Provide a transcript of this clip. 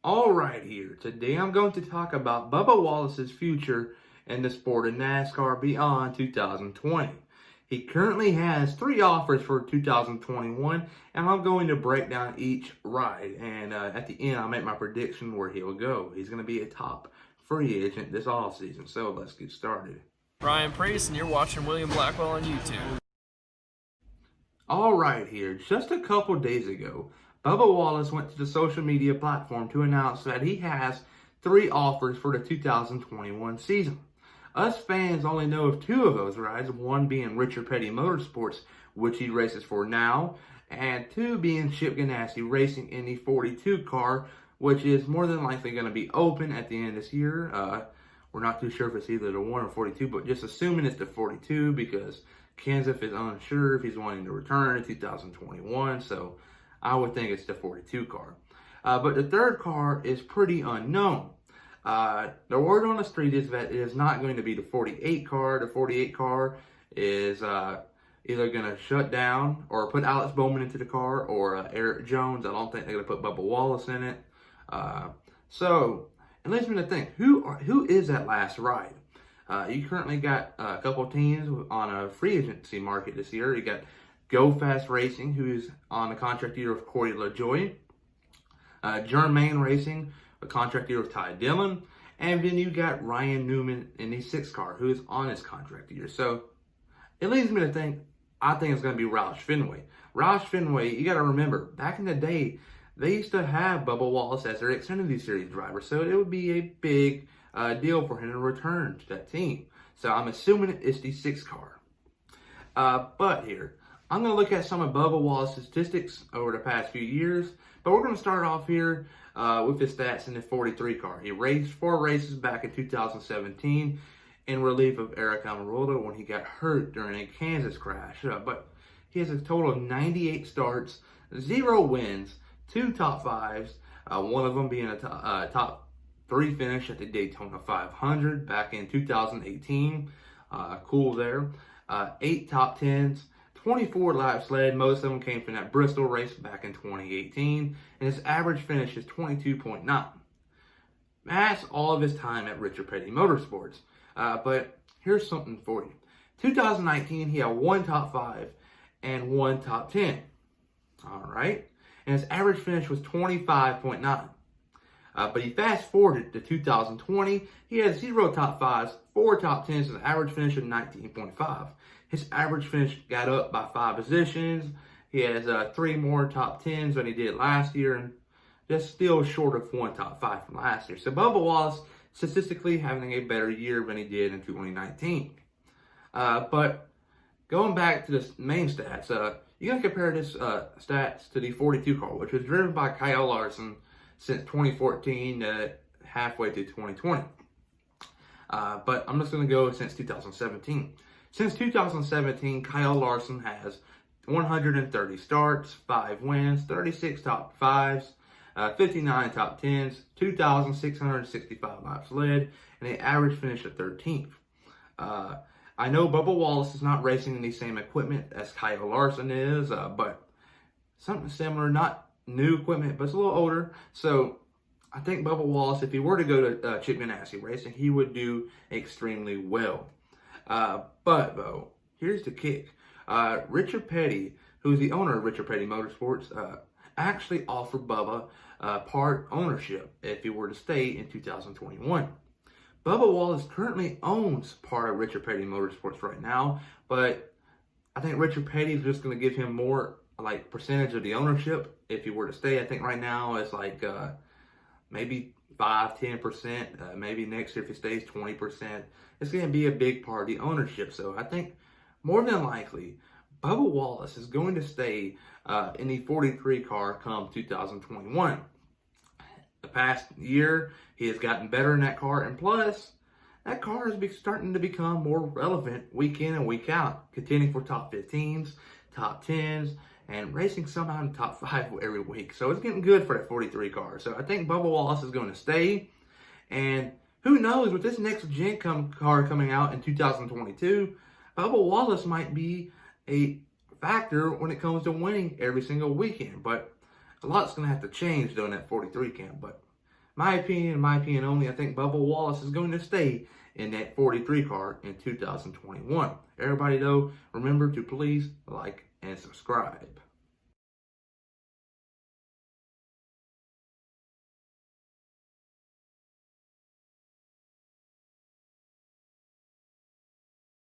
All right, here. Today I'm going to talk about Bubba Wallace's future in the sport of NASCAR beyond 2020. He currently has 3 offers for 2021, and I'm going to break down each ride. And at the end, I'll make my prediction where he'll go. He's going to be a top free agent this offseason. So let's get started. Ryan Priest, and you're watching William Blackwell on YouTube. All right, here. Just a couple days ago, Bubba Wallace went to the social media platform to announce that he has 3 offers for the 2021 season. Us fans only know of 2 of those rides, one being Richard Petty Motorsports, which he races for now, and 2 being Chip Ganassi racing in the 42 car, which is more than likely going to be open at the end of this year. We're not too sure if it's either the 1 or 42, but just assuming it's the 42 because Kenseth is unsure if he's wanting to return in 2021, so I would think it's the 42 car. But the 3rd car is pretty unknown. The word on the street is that it is not going to be the 48 car. The 48 car is either going to shut down or put Alex Bowman into the car or Eric Jones. I don't think they're going to put Bubba Wallace in it. So it leads me to think, who is that last ride? You currently got a couple teams on a free agency market this year. You got Go Fast Racing, who's on the contract year of Corey LaJoie. Germain Racing, a contract year of Ty Dillon. And then you got Ryan Newman in the 6 car, who is on his contract year. So it leads me to think, I think it's going to be Roush Fenway. Roush Fenway, you got to remember, back in the day, they used to have Bubba Wallace as their Xfinity Series driver. So it would be a big deal for him to return to that team. So I'm assuming it's the 6 car. But here, I'm going to look at some of Bubba Wallace's statistics over the past few years. But we're going to start off here with his stats in the 43 car. He raced 4 races back in 2017 in relief of Eric Almirola when he got hurt during a Kansas crash. But he has a total of 98 starts, 0 wins, 2 top 5s, one of them being a top 3 finish at the Daytona 500 back in 2018. Cool there. 8 top 10s, 24 laps led. Most of them came from that Bristol race back in 2018. And his average finish is 22.9. That's all of his time at Richard Petty Motorsports. But here's something for you. 2019, he had 1 top 5 and 1 top 10. All right. And his average finish was 25.9. But he fast forwarded to 2020. He had 0 top 5s, 4 top 10s, and an average finish of 19.5. His average finish got up by 5 positions. He has 3 more top 10s than he did last year, and just still short of 1 top 5 from last year. So Bubba Wallace statistically having a better year than he did in 2019. But going back to the main stats, you got to compare this stats to the 42 car, which was driven by Kyle Larson since 2014 to halfway through 2020. But I'm just going to go since 2017. Since 2017, Kyle Larson has 130 starts, 5 wins, 36 top 5s, 59 top 10s, 2,665 laps led, and an average finish of 13th. I know Bubba Wallace is not racing in the same equipment as Kyle Larson is, but something similar, not new equipment, but it's a little older. So I think Bubba Wallace, if he were to go to Chip Ganassi Racing, he would do extremely well. But though, here's the kick. Richard Petty, who's the owner of Richard Petty Motorsports, actually offered Bubba part ownership if he were to stay in 2021. Bubba Wallace currently owns part of Richard Petty Motorsports right now, but I think Richard Petty is just going to give him more percentage of the ownership if he were to stay. I think right now it's maybe 5-10%. Maybe next year if he stays 20%. It's going to be a big part of the ownership. So I think more than likely Bubba Wallace is going to stay in the 43 car come 2021. The past year, he has gotten better in that car, and plus, that car is starting to become more relevant week in and week out, contending for top 15s, top 10s, and racing somehow in top 5 every week. So it's getting good for that 43 car. So I think Bubba Wallace is going to stay, and who knows, with this next gen car coming out in 2022, Bubba Wallace might be a factor when it comes to winning every single weekend, but a lot's going to have to change during that 43 camp. But My opinion, and my opinion only, I think Bubba Wallace is going to stay in that 43 car in 2021. Everybody though, remember to please like and subscribe.